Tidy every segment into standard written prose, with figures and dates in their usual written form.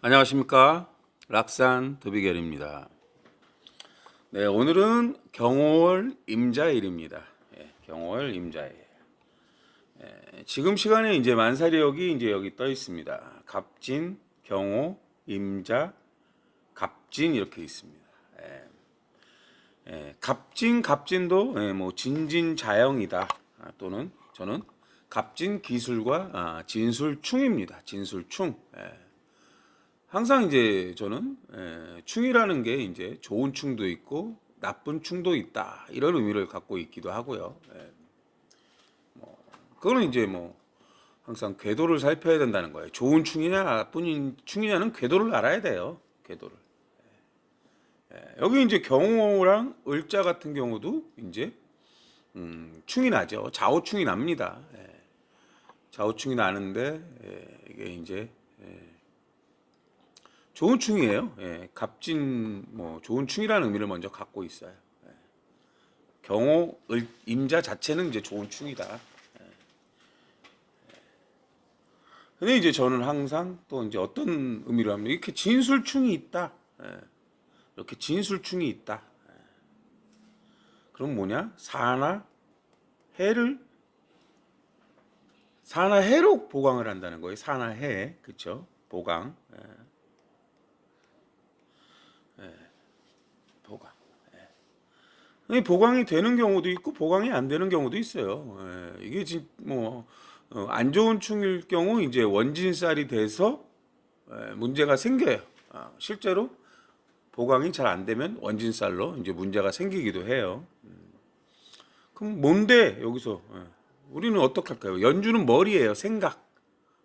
안녕하십니까. 락산 도비결입니다. 네, 오늘은 경월 임자일입니다. 경월 임자일. 지금 시간에 이제 만사리역이 이제 여기 떠 있습니다. 갑진, 경호, 임자, 갑진 이렇게 있습니다. 갑진도 뭐 진진자영이다. 또는 저는 갑진 기술과 진술충입니다. 진술충. 항상 이제 저는 충이라는 게 이제 좋은 충도 있고 나쁜 충도 있다 이런 의미를 갖고 있기도 하고요. 그거는 이제 뭐 항상 궤도를 살펴야 된다는 거예요. 좋은 충이냐 나쁜 충이냐는 궤도를 알아야 돼요. 궤도를. 여기 이제 경호랑 을자 같은 경우도 이제 충이 나죠. 좌우충이 납니다. 좌우충이 나는데 이게 이제 좋은 충이에요. 갑진 뭐 좋은 충이라는 의미를 먼저 갖고 있어요. 경호 임자 자체는 이제 좋은 충이다. 근데 이제 저는 항상 또 이제 어떤 의미로 하면 이렇게 진술충이 있다. 이렇게 진술충이 있다. 그럼 뭐냐? 사나 해로 보강을 한다는 거예요. 사나 해, 그렇죠? 보강. 보강. 보강이 되는 경우도 있고 보강이 안 되는 경우도 있어요. 이게 뭐 안 좋은 충일 경우 이제 원진살이 돼서 문제가 생겨요. 실제로 보강이 잘 안 되면 원진살로 이제 문제가 생기기도 해요. 그럼 뭔데 여기서 우리는 어떻게 할까요? 연주는 머리예요. 생각.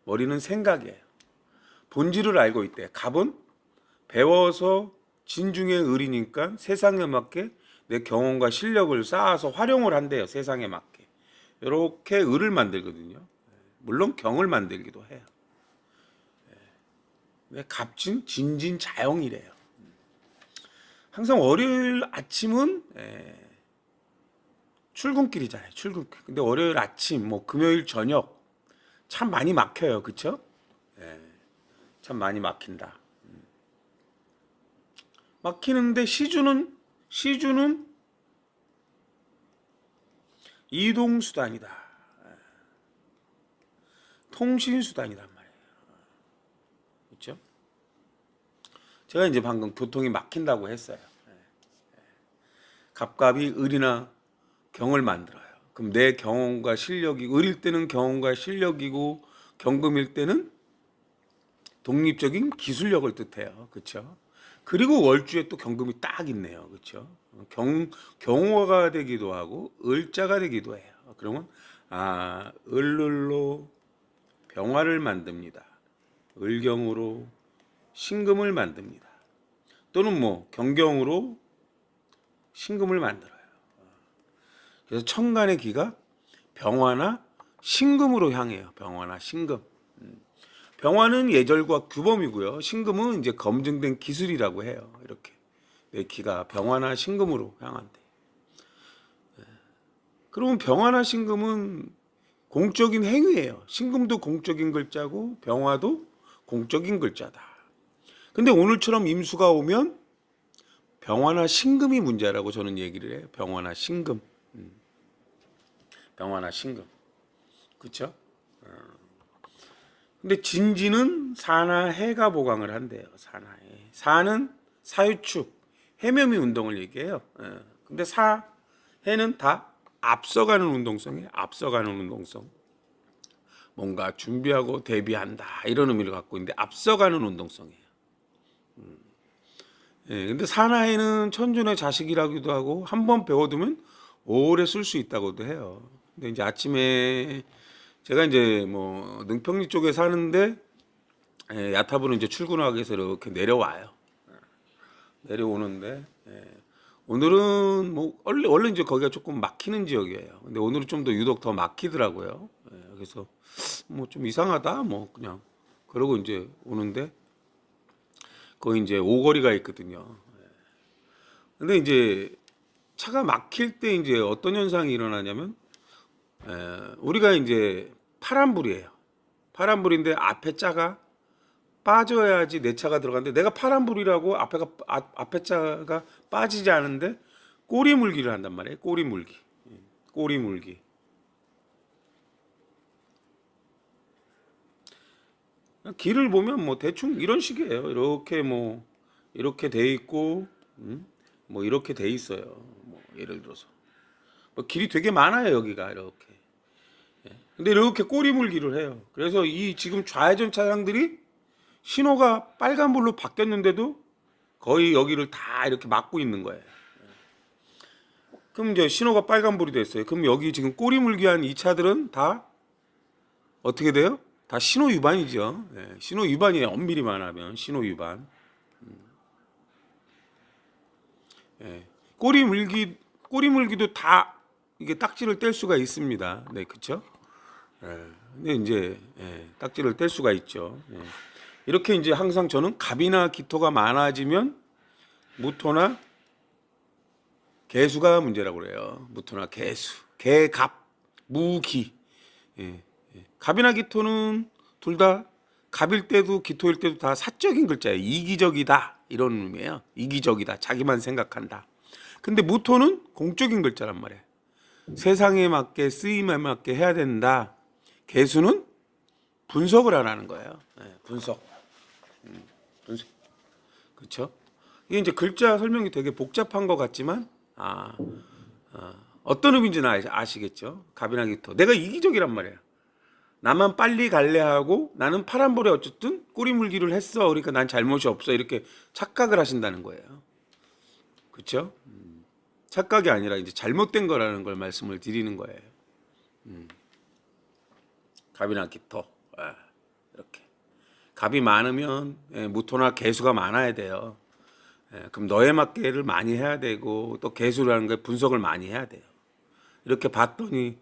머리는 생각이에요. 본질을 알고 있대. 갑은 배워서 진중의 을이니까 세상에 맞게 내 경험과 실력을 쌓아서 활용을 한대요. 세상에 맞게. 이렇게 을을 만들거든요. 물론 경을 만들기도 해요. 갑진, 진진, 자영이래요. 항상 월요일 아침은 출근길이잖아요. 출근길. 근데 월요일 아침, 뭐 금요일 저녁 참 많이 막혀요. 그쵸? 참 많이 막힌다. 막히는데 시주는 이동수단이다. 통신수단이란 말이에요. 그렇죠? 제가 이제 방금 교통이 막힌다고 했어요. 갑갑이 을이나 경을 만들어요. 그럼 내 경험과 실력이 을일 때는 경험과 실력이고 경금일 때는 독립적인 기술력을 뜻해요. 그렇죠? 그리고 월주에 또 경금이 딱 있네요. 그렇죠? 경호가 되기도 하고 을자가 되기도 해요. 그러면 을로 병화를 만듭니다. 을경으로 신금을 만듭니다. 또는 뭐 경경으로 신금을 만들어요. 그래서 천간의 기가 병화나 신금으로 향해요. 병화나 신금. 병화는 예절과 규범이고요. 신금은 이제 검증된 기술이라고 해요. 이렇게 내 기가 병화나 신금으로 향한대. 그러면 병화나 신금은 공적인 행위예요. 신금도 공적인 글자고 병화도 공적인 글자다. 근데 오늘처럼 임수가 오면 병화나 신금이 문제라고 저는 얘기를 해요. 병화나 신금. 병화나 신금. 그렇죠? 근데 진지는 사나 해가 보강을 한대요. 사나 해. 사는 사유축, 해묘미 운동을 얘기해요. 근데 해는 다 앞서가는 운동성이에요. 앞서가는 운동성. 뭔가 준비하고 대비한다 이런 의미를 갖고 있는데 앞서가는 운동성이에요. 근데 사나이는 천준의 자식이라기도 하고 한번 배워두면 오래 쓸 수 있다고도 해요. 근데 이제 아침에 제가 이제 뭐 능평리 쪽에 사는데 야타부는 이제 출근하기 위해서 이렇게 내려와요. 내려오는데 오늘은 뭐 원래 이제 거기가 조금 막히는 지역이에요. 근데 오늘은 좀 더 유독 더 막히더라고요. 그래서 뭐 좀 이상하다 뭐 그냥 그러고 이제 오는데 거기 이제 오거리가 있거든요. 근데 이제 차가 막힐 때 이제 어떤 현상이 일어나냐면 우리가 이제 파란불이에요. 파란불인데 앞에 차가 빠져야지 내 차가 들어가는데 내가 파란불이라고 앞에 차가 빠지지 않은데 꼬리 물기를 한단 말이에요. 꼬리 물기. 꼬리 물기. 길을 보면 뭐 대충 이런 식이에요. 이렇게 뭐 이렇게 돼 있고, 뭐 이렇게 돼 있어요. 뭐 예를 들어서 뭐 길이 되게 많아요 여기가 이렇게. 근데 이렇게 꼬리 물기를 해요. 그래서 이 지금 좌회전 차량들이 신호가 빨간불로 바뀌었는데도 거의 여기를 다 이렇게 막고 있는 거예요. 그럼 이제 신호가 빨간불이 됐어요. 그럼 여기 지금 꼬리 물기한 이 차들은 다 어떻게 돼요? 다 신호 위반이죠. 신호 위반이에요. 엄밀히 말하면 신호 위반. 꼬리 물기도 다 이게 딱지를 뗄 수가 있습니다. 네, 그렇죠? 근데 이제 딱지를 뗄 수가 있죠. 이렇게 이제 항상 저는 갑이나 기토가 많아지면 무토나 개수가 문제라고 그래요. 무토나 개수, 개갑, 무기. 갑이나 기토는 둘 다 갑일 때도 기토일 때도 다 사적인 글자예요. 이기적이다 이런 의미예요. 이기적이다, 자기만 생각한다. 근데 무토는 공적인 글자란 말이에요. 세상에 맞게 쓰임에 맞게 해야 된다. 개수는 분석을 하라는 거예요. 분석. 분석. 그렇죠? 이게 이제 글자 설명이 되게 복잡한 것 같지만 어떤 의미인지는 아시겠죠? 갑이나 기토. 내가 이기적이란 말이에요. 나만 빨리 갈래 하고 나는 파란불에 어쨌든 꼬리 물기를 했어. 그러니까 난 잘못이 없어. 이렇게 착각을 하신다는 거예요. 그렇죠? 착각이 아니라 이제 잘못된 거라는 걸 말씀을 드리는 거예요. 갑이나 기토. 이렇게. 갑이 많으면 무토나 개수가 많아야 돼요. 그럼 너에 맞게를 많이 해야 되고 또 개수라는 게 분석을 많이 해야 돼요. 이렇게 봤더니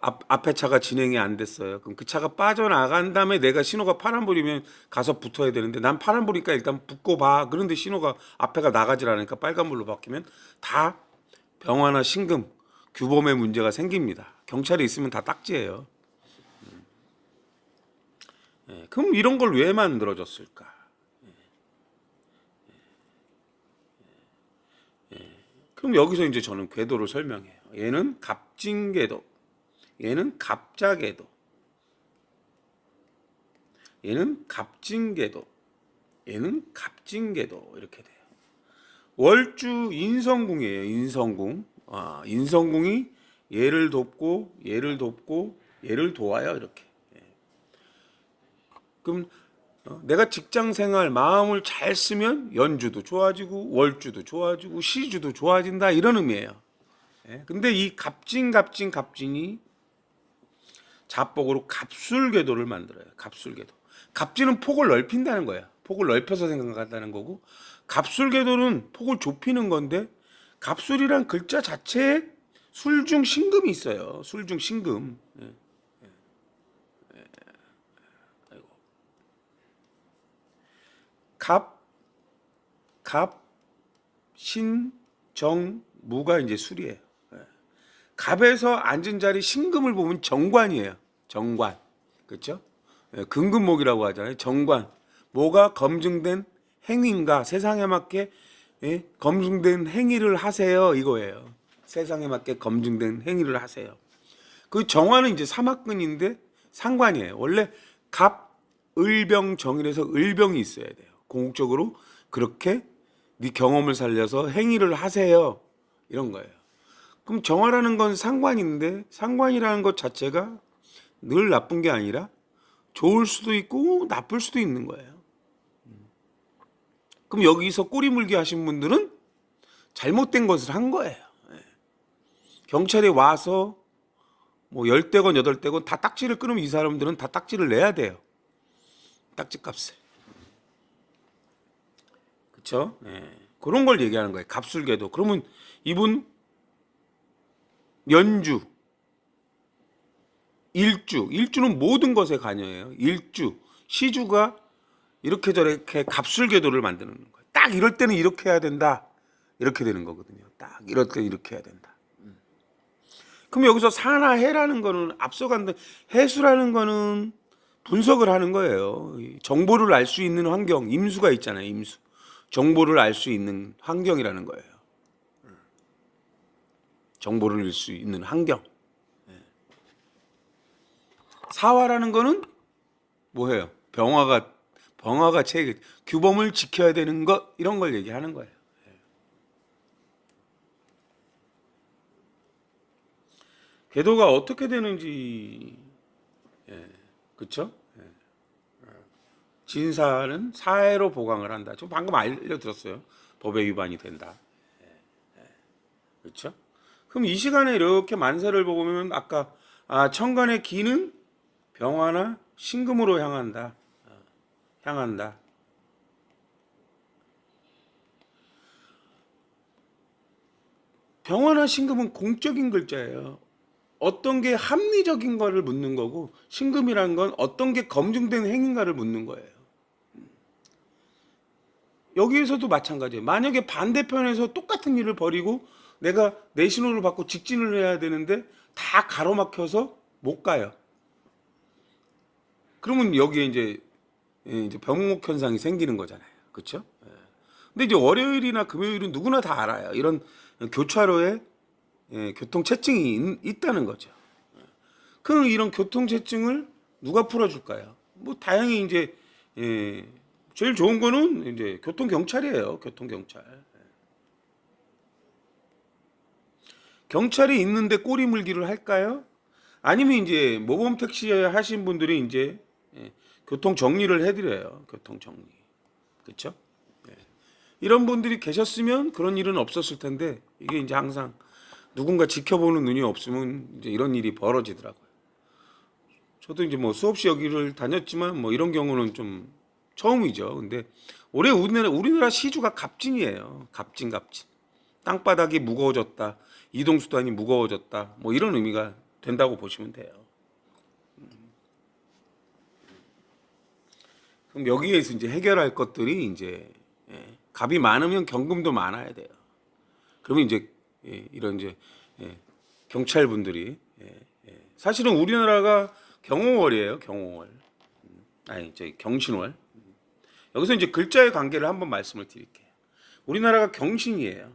앞에 차가 진행이 안 됐어요. 그럼 그 차가 빠져나간 다음에 내가 신호가 파란불이면 가서 붙어야 되는데 난 파란불이니까 일단 붙고 봐. 그런데 신호가 앞에가 나가질 않으니까 빨간불로 바뀌면 다 병화나 신금, 규범에 문제가 생깁니다. 경찰이 있으면 다 딱지예요. 그럼 이런 걸 왜 만들어졌을까? 그럼 여기서 이제 저는 궤도를 설명해요. 얘는 갑진궤도, 얘는 갑자궤도, 얘는 갑진궤도, 얘는 갑진궤도 이렇게 돼요. 월주 인성궁이에요. 인성궁. 인성궁이 얘를 돕고 얘를 돕고 얘를 도와요. 이렇게. 그럼 내가 직장생활 마음을 잘 쓰면 연주도 좋아지고 월주도 좋아지고 시주도 좋아진다 이런 의미예요. 근데 이 갑진이 자복으로 갑술궤도를 만들어요. 갑술궤도. 갑진은 폭을 넓힌다는 거예요. 폭을 넓혀서 생각한다는 거고 갑술궤도는 폭을 좁히는 건데 갑술이란 글자 자체에 술중 신금이 있어요. 술중 신금. 갑, 신, 정, 무가 이제 술이에요. 갑에서 앉은 자리 신금을 보면 정관이에요. 정관. 그렇죠? 금금목이라고 하잖아요. 정관. 뭐가 검증된 행위인가? 세상에 맞게 검증된 행위를 하세요. 이거예요. 세상에 맞게 검증된 행위를 하세요. 그 정화는 이제 사막근인데 상관이에요. 원래 갑, 을병, 정이라서 을병이 있어야 돼요. 공적으로 그렇게 네 경험을 살려서 행위를 하세요. 이런 거예요. 그럼 정화라는 건 상관인데 상관이라는 것 자체가 늘 나쁜 게 아니라 좋을 수도 있고 나쁠 수도 있는 거예요. 그럼 여기서 꼬리 물기 하신 분들은 잘못된 것을 한 거예요. 경찰에 와서 뭐 10대건 8대건 다 딱지를 끊으면 이 사람들은 다 딱지를 내야 돼요. 딱지값을. 그렇죠? 그런 걸 얘기하는 거예요. 갑술궤도. 그러면 이분 연주, 일주는 모든 것에 관여해요. 일주, 시주가 이렇게 저렇게 갑술궤도를 만드는 거예요. 딱 이럴 때는 이렇게 해야 된다. 이렇게 되는 거거든요. 딱 이럴 때는 이렇게 해야 된다. 그럼 여기서 사나 해라는 거는 앞서간 해수라는 거는 분석을 하는 거예요. 정보를 알 수 있는 환경, 임수가 있잖아요. 임수. 정보를 알 수 있는 환경이라는 거예요. 정보를 알 수 있는 환경. 사화라는 거는 뭐예요? 병화가 체계, 규범을 지켜야 되는 것, 이런 걸 얘기하는 거예요. 궤도가 어떻게 되는지, 그렇죠? 진사는 사해로 보강을 한다. 저 방금 알려드렸어요. 법에 위반이 된다. 그렇죠? 그럼 이 시간에 이렇게 만사를 보면 아까 천간의 기는 병화나 신금으로 향한다. 향한다. 병화나 신금은 공적인 글자예요. 어떤 게 합리적인 거를 묻는 거고, 신금이란 건 어떤 게 검증된 행위인가를 묻는 거예요. 여기에서도 마찬가지예요. 만약에 반대편에서 똑같은 일을 벌이고 내가 내 신호를 받고 직진을 해야 되는데 다 가로막혀서 못 가요. 그러면 여기에 이제 병목 현상이 생기는 거잖아요. 그렇죠? 근데 이제 월요일이나 금요일은 누구나 다 알아요. 이런 교차로에 교통체증이 있다는 거죠. 그럼 이런 교통체증을 누가 풀어줄까요? 뭐 다행히 이제 제일 좋은 거는 이제 교통경찰이에요. 교통경찰. 경찰이 있는데 꼬리 물기를 할까요? 아니면 이제 모범 택시 하신 분들이 이제 교통 정리를 해드려요. 교통 정리. 그렇죠? 이런 분들이 계셨으면 그런 일은 없었을 텐데 이게 이제 항상 누군가 지켜보는 눈이 없으면 이제 이런 일이 벌어지더라고요. 저도 이제 뭐 수없이 여기를 다녔지만 뭐 이런 경우는 좀 처음이죠. 근데 올해 우리나라 시주가 갑진이에요. 갑진. 땅바닥이 무거워졌다. 이동수단이 무거워졌다. 뭐 이런 의미가 된다고 보시면 돼요. 그럼 여기에서 이제 해결할 것들이 이제 갑이 많으면 경금도 많아야 돼요. 그러면 이제 이런 이제 경찰분들이 사실은 우리나라가 경호월이에요. 경호월. 아니, 경신월. 여기서 이제 글자의 관계를 한번 말씀을 드릴게요. 우리나라가 경신이에요.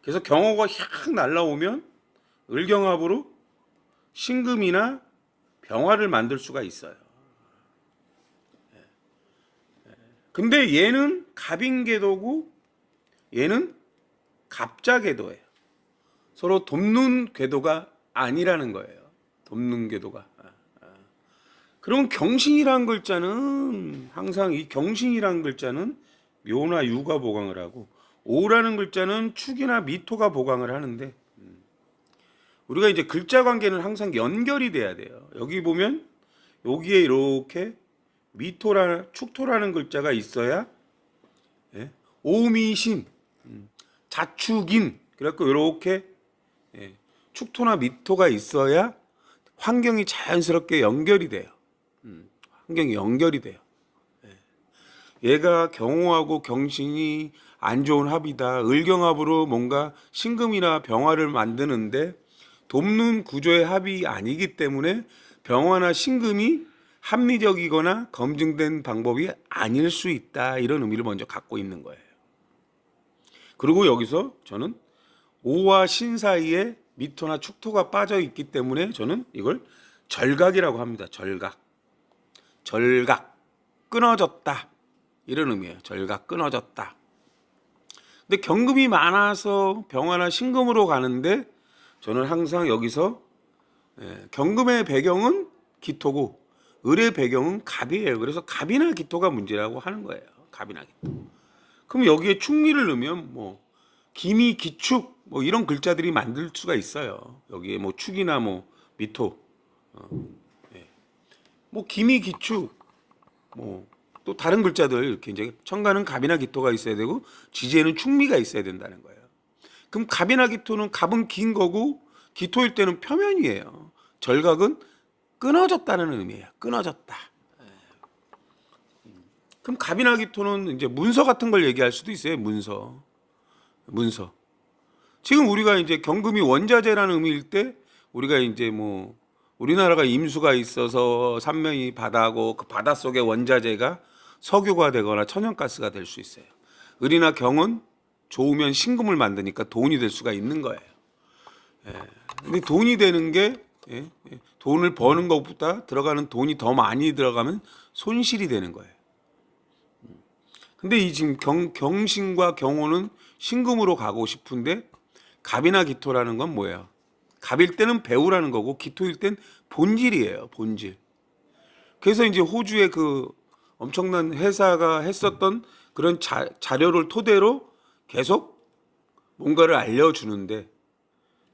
그래서 경호가 확 날라오면 을경합으로 신금이나 병화를 만들 수가 있어요. 근데 얘는 갑인궤도고 얘는 갑자궤도예요. 서로 돕는 궤도가 아니라는 거예요. 돕는 궤도가. 그럼 경신이라는 글자는 항상 이 경신이라는 글자는 묘나 유가 보강을 하고 오라는 글자는 축이나 미토가 보강을 하는데 우리가 이제 글자 관계는 항상 연결이 돼야 돼요. 여기 보면 여기에 이렇게 미토라 축토라는 글자가 있어야 오미신 자축인 그래갖고 이렇게 축토나 미토가 있어야 환경이 자연스럽게 연결이 돼요. 환경이 연결이 돼요. 얘가 경호하고 경신이 안 좋은 합이다. 을경합으로 뭔가 신금이나 병화를 만드는데 돕는 구조의 합이 아니기 때문에 병화나 신금이 합리적이거나 검증된 방법이 아닐 수 있다. 이런 의미를 먼저 갖고 있는 거예요. 그리고 여기서 저는 오와 신 사이에 미토나 축토가 빠져 있기 때문에 저는 이걸 절각이라고 합니다. 절각. 끊어졌다. 이런 의미예요. 절각, 끊어졌다. 근데 경금이 많아서 병화나 신금으로 가는데 저는 항상 여기서 경금의 배경은 기토고 을의 배경은 갑이에요. 그래서 갑이나 기토가 문제라고 하는 거예요. 갑이나 기토. 그럼 여기에 축미를 넣으면 뭐 기미, 기축 뭐 이런 글자들이 만들 수가 있어요. 여기에 뭐 축이나 뭐 미토, 뭐 기미, 기축 뭐 또 다른 글자들 이렇게 이제 천간은 갑이나 기토가 있어야 되고 지지에는 축미가 있어야 된다는 거예요. 그럼 갑이나 기토는 갑은 긴 거고 기토일 때는 표면이에요. 절각은 끊어졌다는 의미예요. 끊어졌다. 그럼 갑이나 기토는 이제 문서 같은 걸 얘기할 수도 있어요. 문서. 지금 우리가 이제 경금이 원자재라는 의미일 때 우리가 이제 뭐 우리나라가 임수가 있어서 삼면이 바다고 그 바다 속의 원자재가 석유가 되거나 천연가스가 될 수 있어요. 을이나 경은 좋으면 신금을 만드니까 돈이 될 수가 있는 거예요. 근데 돈이 되는 게 돈을 버는 것보다 들어가는 돈이 더 많이 들어가면 손실이 되는 거예요. 근데 이 지금 경신과 경호는 신금으로 가고 싶은데 갑이나 기토라는 건 뭐예요? 갑일 때는 배우라는 거고 기토일 땐 본질이에요. 본질. 그래서 이제 호주의 그 엄청난 회사가 했었던 그런 자료를 토대로 계속 뭔가를 알려주는데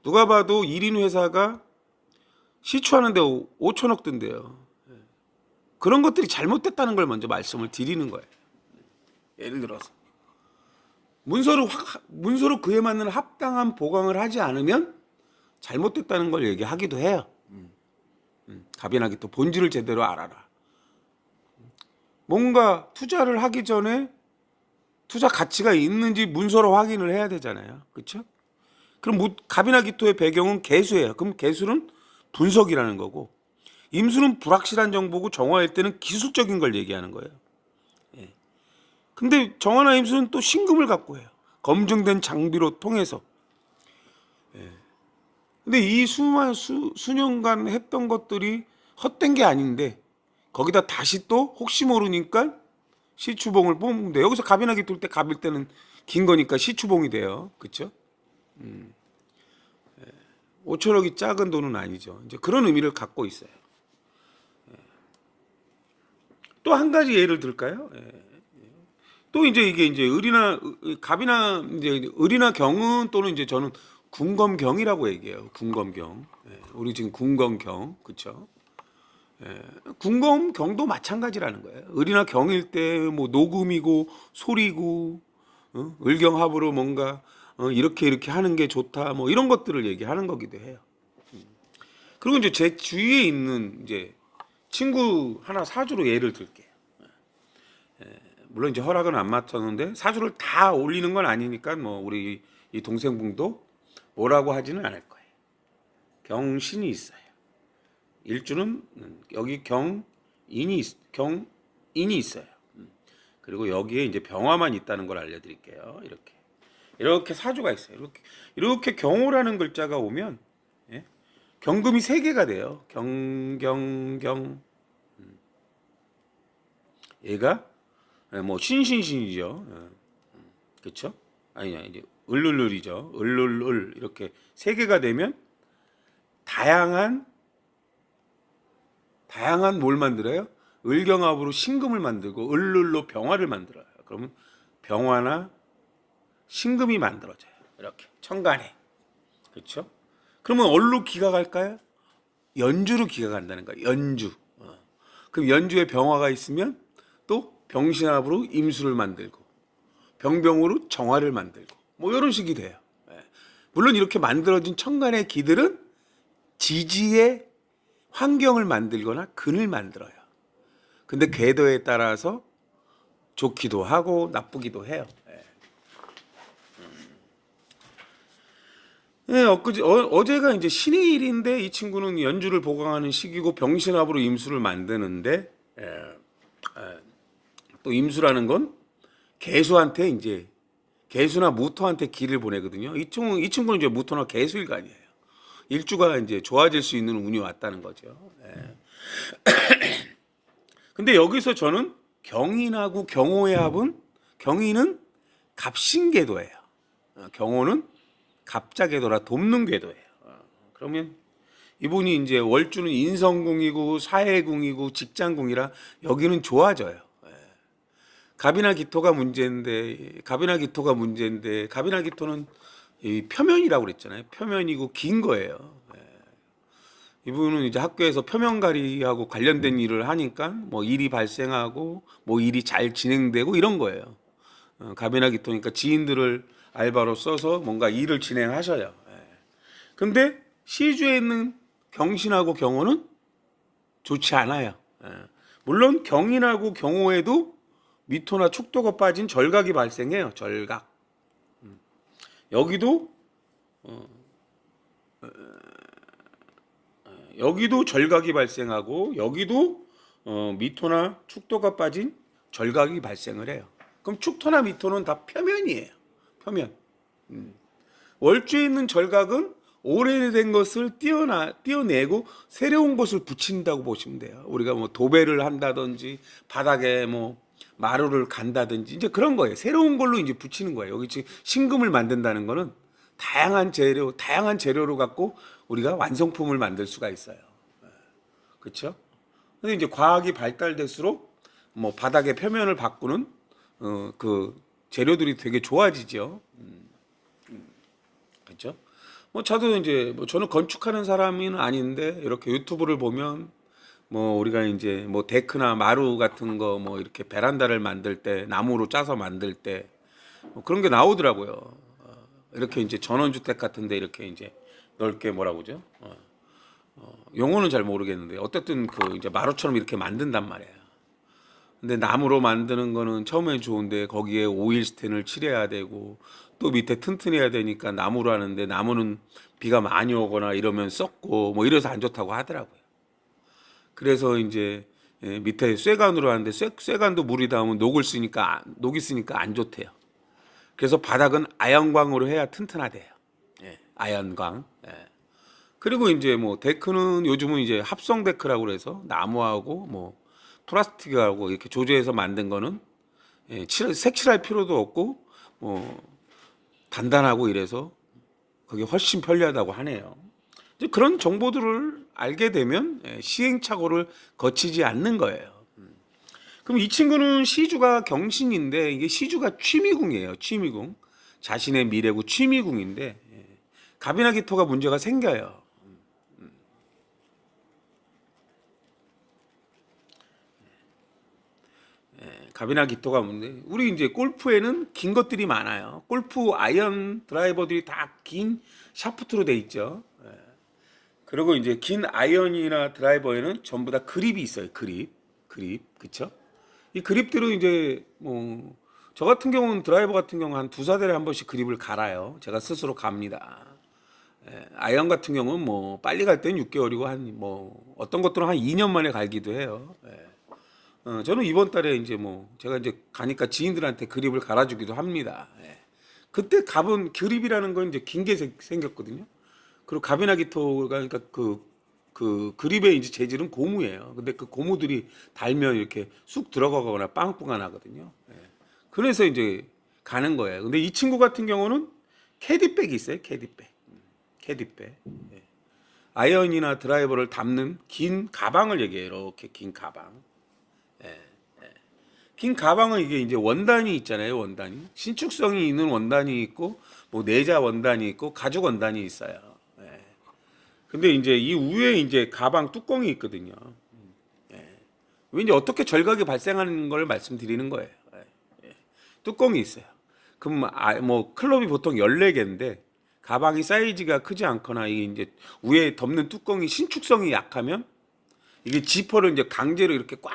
누가 봐도 1인 회사가 시추하는데 5천억 든대요. 그런 것들이 잘못됐다는 걸 먼저 말씀을 드리는 거예요. 예를 들어서 문서로 그에 맞는 합당한 보강을 하지 않으면 잘못됐다는 걸 얘기하기도 해요. 갑이나 기토 본질을 제대로 알아라. 뭔가 투자를 하기 전에 투자 가치가 있는지 문서로 확인을 해야 되잖아요. 그렇죠? 그럼 갑이나 기토의 배경은 개수예요. 그럼 개수는 분석이라는 거고 임수는 불확실한 정보고 정화일 때는 기술적인 걸 얘기하는 거예요. 근데 정화나 임수는 또 신금을 갖고 해요. 검증된 장비로 통해서. 근데 이 수년간 했던 것들이 헛된 게 아닌데 거기다 다시 또 혹시 모르니까 시추봉을 뽑으면 돼요. 여기서 갑이나 기토일 때 갑일 때는 긴 거니까 시추봉이 돼요. 그렇죠? 5천억이 작은 돈은 아니죠. 이제 그런 의미를 갖고 있어요. 또 한 가지 예를 들까요? 또 이제 이게 이제 갑이나 이제 을이나 경은 또는 이제 저는 군검경이라고 얘기해요. 군검경. 우리 지금 군검경, 그렇죠? 군검경도 마찬가지라는 거예요. 을이나 경일 때 뭐 녹음이고 소리고 을경합으로 뭔가 이렇게 하는 게 좋다 뭐 이런 것들을 얘기하는 거기도 해요. 그리고 이제 제 주위에 있는 이제 친구 하나 사주로 예를 들게요. 물론 이제 허락은 안 맡았는데 사주를 다 올리는 건 아니니까 뭐 우리 이 동생분도 뭐라고 하지는 않을 거예요. 경신이 있어요. 일주는 여기 경인이 있어요. 그리고 여기에 이제 병화만 있다는 걸 알려드릴게요. 이렇게 사주가 있어요. 이렇게 경호라는 글자가 오면 경금이 3개가 돼요. 경경경. 얘가 뭐 신신신이죠. 그렇죠? 아니 이제 을을을이죠. 을을을 이렇게 3개가 되면 다양한 뭘 만들어요? 을경합으로 신금을 만들고 을을로 병화를 만들어요. 그러면 병화나 신금이 만들어져요. 이렇게 천간에. 그렇죠? 그러면 어디로 기가 갈까요? 연주로 기가 간다는 거예요. 연주. 그럼 연주에 병화가 있으면 또 병신합으로 임수를 만들고 병병으로 정화를 만들고 뭐 이런 식이 돼요. 물론 이렇게 만들어진 천간의 기들은 지지의 환경을 만들거나 근을 만들어요. 근데 궤도에 따라서 좋기도 하고 나쁘기도 해요. 어제가 이제 신의 일인데 이 친구는 연주를 보강하는 시기고 병신합으로 임수를 만드는데 또 임수라는 건 개수한테 이제 개수나 무토한테 기를 보내거든요. 이 친구는 이제 무토나 개수일간이에요. 일주가 이제 좋아질 수 있는 운이 왔다는 거죠. 근데 여기서 저는 경인하고 경호의 합은 경인은 갑신궤도예요. 경호는 갑자궤도라 돕는 궤도예요. 그러면 이분이 이제 월주는 인성궁이고 사회궁이고 직장궁이라 여기는 좋아져요. 갑이나 기토가 문제인데 갑이나 기토는 이 표면이라고 그랬잖아요. 표면이고 긴 거예요. 이분은 이제 학교에서 표면가리하고 관련된 일을 하니까 뭐 일이 발생하고 뭐 일이 잘 진행되고 이런 거예요. 갑이나 기토니까 지인들을 알바로 써서 뭔가 일을 진행하셔요. 근데 시주에 있는 경신하고 경호는 좋지 않아요. 물론 경인하고 경호에도 미토나 축토가 빠진 절각이 발생해요. 절각. 여기도 여기도 절각이 발생하고 여기도 미토나 축토가 빠진 절각이 발생을 해요. 그럼 축토나 미토는 다 표면이에요. 표면. 월주에 있는 절각은 오래된 것을 띄어내고 새로운 것을 붙인다고 보시면 돼요. 우리가 뭐 도배를 한다든지 바닥에 뭐 마루를 간다든지 이제 그런 거예요. 새로운 걸로 이제 붙이는 거예요. 여기 지금 신금을 만든다는 거는 다양한 재료로 갖고 우리가 완성품을 만들 수가 있어요. 그렇죠? 근데 이제 과학이 발달될수록 뭐 바닥의 표면을 바꾸는 그 재료들이 되게 좋아지죠. 그렇죠? 뭐 저도 이제 뭐 저는 건축하는 사람은 아닌데 이렇게 유튜브를 보면 뭐 우리가 이제 뭐 데크나 마루 같은 거 뭐 이렇게 베란다를 만들 때 나무로 짜서 만들 때 뭐 그런 게 나오더라고요. 이렇게 이제 전원주택 같은데 이렇게 이제 넓게 뭐라고 그러죠? 용어는 잘 모르겠는데 어쨌든 그 이제 마루처럼 이렇게 만든단 말이에요. 근데 나무로 만드는 거는 처음엔 좋은데 거기에 오일 스텐을 칠해야 되고 또 밑에 튼튼해야 되니까 나무로 하는데 나무는 비가 많이 오거나 이러면 썩고 뭐 이래서 안 좋다고 하더라고요. 그래서 이제 밑에 쇠간으로 하는데 쇠간도 물이 닿으면 녹이 쓰니까 안 좋대요. 그래서 바닥은 아연광으로 해야 튼튼하대요. 아연광. 그리고 이제 뭐 데크는 요즘은 이제 합성 데크라고 그래서 나무하고 뭐 플라스틱하고 이렇게 조제해서 만든 거는 색칠할 필요도 없고 뭐 단단하고 이래서 그게 훨씬 편리하다고 하네요. 이제 그런 정보들을 알게 되면 시행착오를 거치지 않는 거예요. 그럼 이 친구는 시주가 경신인데 이게 시주가 취미궁이에요. 취미궁. 자신의 미래고 취미궁인데 갑이나 기토가 문제가 생겨요. 갑이나 기토가 문제. 우리 이제 골프에는 긴 것들이 많아요. 골프 아이언 드라이버들이 다 긴 샤프트로 돼 있죠. 그리고 이제 긴 아이언이나 드라이버에는 전부 다 그립이 있어요. 그립, 그쵸? 이 그립들은 이제 뭐 저 같은 경우는 드라이버 같은 경우 한 두세 달에 한 번씩 그립을 갈아요. 제가 스스로 갑니다. 아이언 같은 경우는 뭐 빨리 갈 때는 6개월이고 한 뭐 어떤 것들은 한 2년 만에 갈기도 해요. 저는 이번 달에 이제 뭐 제가 이제 가니까 지인들한테 그립을 갈아주기도 합니다. 그때 갑은 그립이라는 건 이제 긴 게 생겼거든요. 그리고 갑이나 기토가 그러니까 그 그립의 이제 재질은 고무예요. 근데 그 고무들이 달면 이렇게 쑥 들어가거나 빵꾸가 나거든요. 그래서 이제 가는 거예요. 근데 이 친구 같은 경우는 캐디백이 있어요. 캐디백. 아이언이나 드라이버를 담는 긴 가방을 얘기해요. 이렇게 긴 가방. 긴 가방은 이게 이제 원단이 있잖아요. 원단이 신축성이 있는 원단이 있고 뭐 내자 원단이 있고 가죽 원단이 있어요. 근데 이제 이 위에 이제 가방 뚜껑이 있거든요. 왠지 어떻게 절각이 발생하는 걸 말씀드리는 거예요. 뚜껑이 있어요. 그럼 뭐 클럽이 보통 14개인데 가방이 사이즈가 크지 않거나 이게 이제 위에 덮는 뚜껑이 신축성이 약하면 이게 지퍼를 이제 강제로 이렇게 꽉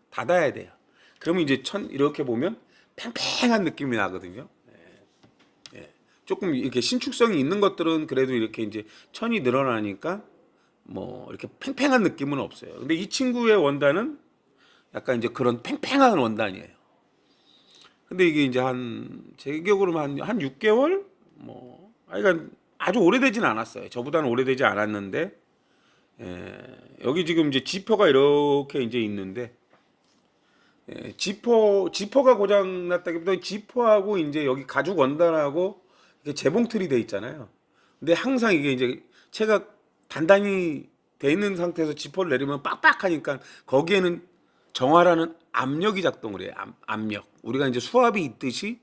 닫아야 돼요. 그러면 이제 이렇게 보면 팽팽한 느낌이 나거든요. 조금 이렇게 신축성이 있는 것들은 그래도 이렇게 이제 천이 늘어나니까 뭐 이렇게 팽팽한 느낌은 없어요. 근데 이 친구의 원단은 약간 이제 그런 팽팽한 원단이에요. 근데 이게 이제 제 기억으로는 한 6개월? 뭐, 그러니까 아주 오래되진 않았어요. 저보다는 오래되지 않았는데, 여기 지금 이제 지퍼가 이렇게 이제 있는데, 지퍼가 고장 났다기보다 지퍼하고 이제 여기 가죽 원단하고 이게 재봉틀이 돼 있잖아요. 근데 항상 이게 이제 채가 단단히 돼 있는 상태에서 지퍼를 내리면 빡빡하니까 거기에는 정화라는 압력이 작동을 해요. 압력. 우리가 이제 수압이 있듯이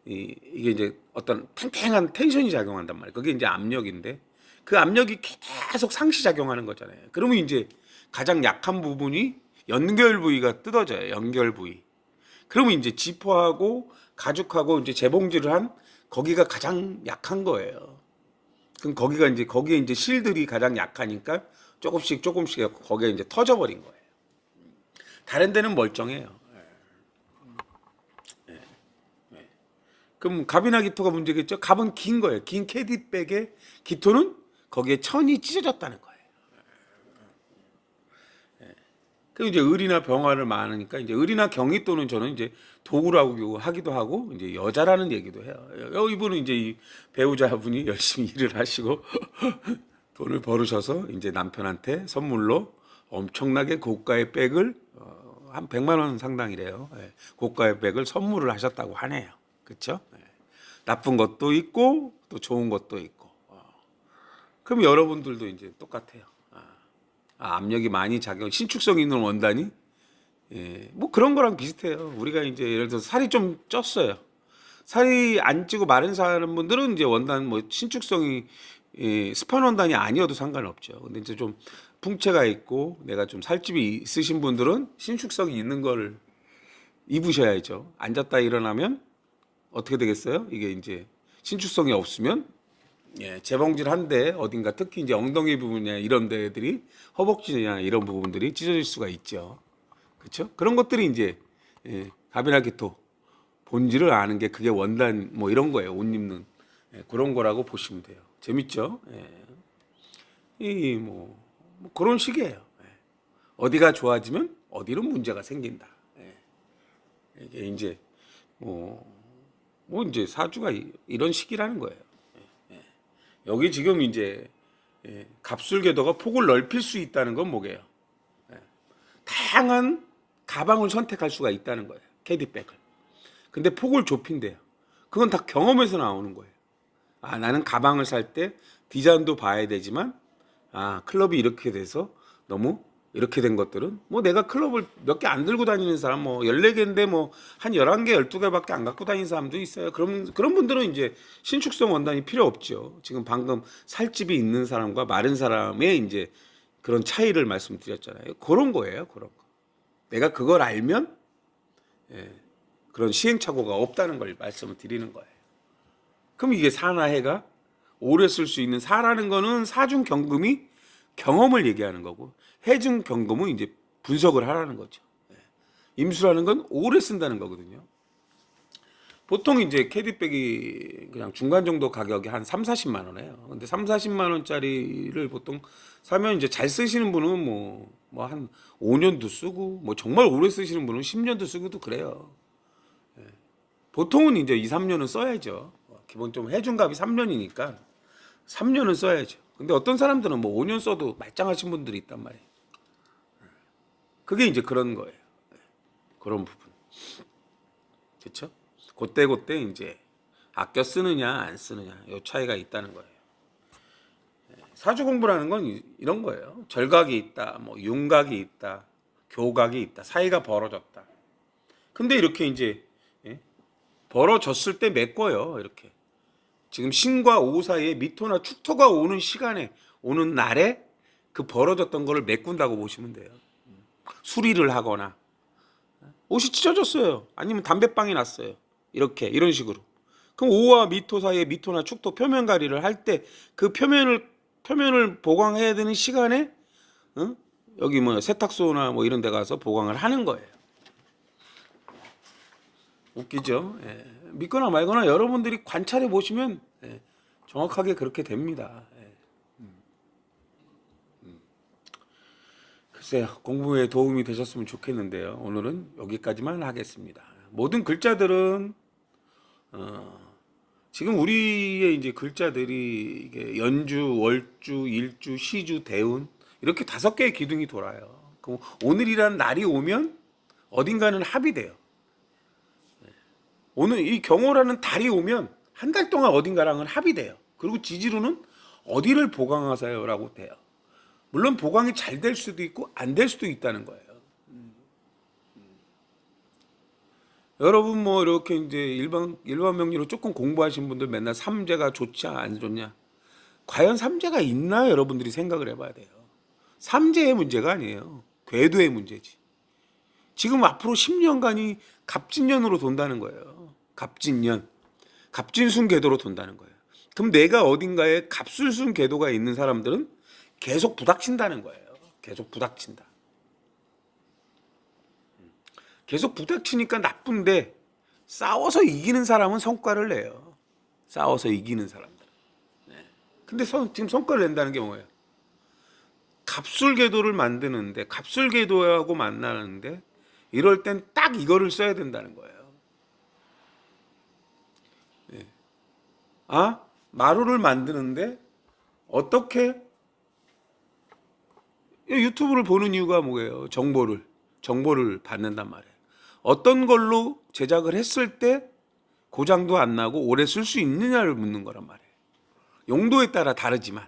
이게 이제 어떤 팽팽한 텐션이 작용한단 말이에요. 그게 이제 압력인데 그 압력이 계속 상시 작용하는 거잖아요. 그러면 이제 가장 약한 부분이 연결 부위가 뜯어져요. 연결 부위. 그러면 이제 지퍼하고 가죽하고 이제 재봉질을 한 거기가 가장 약한 거예요. 그럼 거기에 이제 실들이 가장 약하니까 조금씩 거기에 이제 터져버린 거예요. 다른 데는 멀쩡해요. 그럼 갑이나 기토가 문제겠죠? 갑은 긴 거예요. 긴 캐디백에 기토는 거기에 천이 찢어졌다는 거예요. 그 이제 을이나 병화를 많으니까 이제 을이나 경이 또는 저는 이제 도구라고 하기도 하고 이제 여자라는 얘기도 해요. 이분은 이제 이 배우자분이 열심히 일을 하시고 돈을 벌으셔서 이제 남편한테 선물로 엄청나게 고가의 백을 한 100만 원 상당이래요. 예, 고가의 백을 선물을 하셨다고 하네요. 그렇죠? 예, 나쁜 것도 있고 또 좋은 것도 있고. 그럼 여러분들도 이제 똑같아요. 압력이 많이 작용, 신축성 있는 원단이 예, 뭐 그런 거랑 비슷해요. 우리가 이제 예를 들어서 살이 좀 쪘어요. 살이 안 찌고 마른 사는 분들은 이제 원단 뭐 신축성이 스판 원단이 아니어도 상관없죠. 근데 이제 좀 풍채가 있고 내가 좀 살집이 있으신 분들은 신축성이 있는 걸 입으셔야죠. 앉았다 일어나면 어떻게 되겠어요? 이게 이제 신축성이 없으면 예, 재봉질한데 어딘가 특히 이제 엉덩이 부분이나 이런 데들이 허벅지나 이런 부분들이 찢어질 수가 있죠. 그렇죠? 그런 것들이 이제 예, 가비나기토 본질을 아는 게 그게 원단 뭐 이런 거예요. 옷 입는 예, 그런 거라고 보시면 돼요. 재밌죠? 예. 뭐 그런 식이에요. 예. 어디가 좋아지면 어디로 문제가 생긴다. 예. 이게 이제 뭐 이제 사주가 이런 식이라는 거예요. 여기 지금 이제 갑술궤도가 폭을 넓힐 수 있다는 건 뭐게요? 다양한 가방을 선택할 수가 있다는 거예요. 캐디백을. 근데 폭을 좁힌대요. 그건 다 경험에서 나오는 거예요. 나는 가방을 살 때 디자인도 봐야 되지만 클럽이 이렇게 돼서 너무 이렇게 된 것들은 뭐 내가 클럽을 몇 개 안 들고 다니는 사람 뭐 14개인데 뭐 한 11개, 12개밖에 안 갖고 다니는 사람도 있어요. 그런 분들은 이제 신축성 원단이 필요 없죠. 지금 방금 살집이 있는 사람과 마른 사람의 이제 그런 차이를 말씀드렸잖아요. 그런 거예요. 그런 거. 내가 그걸 알면 그런 시행착오가 없다는 걸 말씀을 드리는 거예요. 그럼 이게 사나 해가 오래 쓸 수 있는 사라는 거는 사중 경금이 경험을 얘기하는 거고 해중 경금은 이제 분석을 하라는 거죠. 임수라는 건 오래 쓴다는 거거든요. 보통 이제 캐디백이 그냥 중간 정도 가격이 한 3, 40만 원이에요. 근데 3, 40만 원짜리를 보통 사면 이제 잘 쓰시는 분은 뭐 한 5년도 쓰고 뭐 정말 오래 쓰시는 분은 10년도 쓰고도 그래요. 보통은 이제 2, 3년은 써야죠. 기본적으로 해중갑이 3년이니까 3년은 써야죠. 근데 어떤 사람들은 뭐 5년 써도 말짱하신 분들이 있단 말이에요. 그게 이제 그런 거예요. 그런 부분. 그렇죠? 그때 이제 아껴 쓰느냐 안 쓰느냐 요 차이가 있다는 거예요. 사주 공부라는 건 이런 거예요. 절각이 있다, 뭐 윤각이 있다, 교각이 있다, 사이가 벌어졌다. 근데 이렇게 이제 벌어졌을 때 메꿔요. 이렇게 지금 신과 오 사이에 미토나 축토가 오는 시간에 오는 날에 그 벌어졌던 거를 메꾼다고 보시면 돼요. 수리를 하거나 옷이 찢어졌어요. 아니면 담배빵이 났어요. 이런 식으로. 그럼 오와 미토 사이에 미토나 축토 표면 가리를 할 때 그 표면을 보강해야 되는 시간에 여기 뭐 세탁소나 뭐 이런 데 가서 보강을 하는 거예요. 웃기죠? 예. 믿거나 말거나 여러분들이 관찰해 보시면 정확하게 그렇게 됩니다. 글쎄요, 공부에 도움이 되셨으면 좋겠는데요. 오늘은 여기까지만 하겠습니다. 모든 글자들은 지금 우리의 이제 글자들이 이게 연주, 월주, 일주, 시주, 대운 이렇게 5개의 기둥이 돌아요. 그럼 오늘이란 날이 오면 어딘가는 합이 돼요. 오늘 이 경호라는 달이 오면 한 달 동안 어딘가랑은 합이 돼요. 그리고 지지로는 어디를 보강하세요라고 돼요. 물론 보강이 잘 될 수도 있고 안 될 수도 있다는 거예요. 여러분 뭐 이렇게 이제 일반 명리로 조금 공부하신 분들 맨날 삼재가 좋지 안 좋냐? 과연 삼재가 있나 여러분들이 생각을 해봐야 돼요. 삼재의 문제가 아니에요. 궤도의 문제지. 지금 앞으로 10년간이 갑진년으로 돈다는 거예요. 갑진년. 갑진순 궤도로 돈다는 거예요. 그럼 내가 어딘가에 갑술순 궤도가 있는 사람들은 계속 부닥친다는 거예요. 계속 부닥친다. 계속 부닥치니까 나쁜데 싸워서 이기는 사람은 성과를 내요. 싸워서 이기는 사람들. 근데 지금 성과를 낸다는 게 뭐예요? 갑술궤도를 만드는데 갑술궤도하고 만나는데 이럴 땐 딱 이거를 써야 된다는 거예요. 예. 아, 마루를 만드는데 어떻게 유튜브를 보는 이유가 뭐예요? 정보를 받는단 말이에요. 어떤 걸로 제작을 했을 때 고장도 안 나고 오래 쓸 수 있느냐를 묻는 거란 말이에요. 용도에 따라 다르지만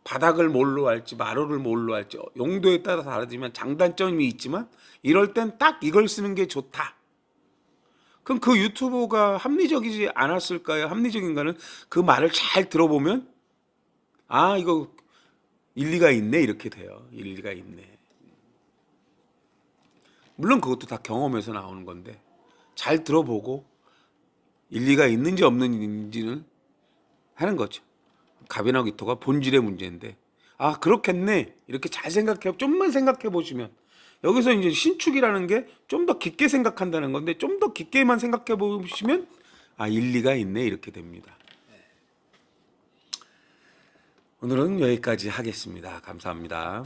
바닥을 뭘로 할지 마루를 뭘로 할지 용도에 따라 다르지만 장단점이 있지만 이럴 땐 딱 이걸 쓰는 게 좋다. 그럼 그 유튜버가 합리적이지 않았을까요? 합리적인가는 그 말을 잘 들어보면 아 이거 일리가 있네 이렇게 돼요. 일리가 있네. 물론 그것도 다 경험에서 나오는 건데 잘 들어보고 일리가 있는지 없는지는 하는 거죠. 갑이나 귀토가 본질의 문제인데 아 그렇겠네 이렇게 잘 생각해 좀만 생각해 보시면 여기서 이제 신축이라는 게 좀 더 깊게 생각한다는 건데 좀 더 깊게만 생각해 보시면 아 일리가 있네 이렇게 됩니다. 오늘은 여기까지 하겠습니다. 감사합니다.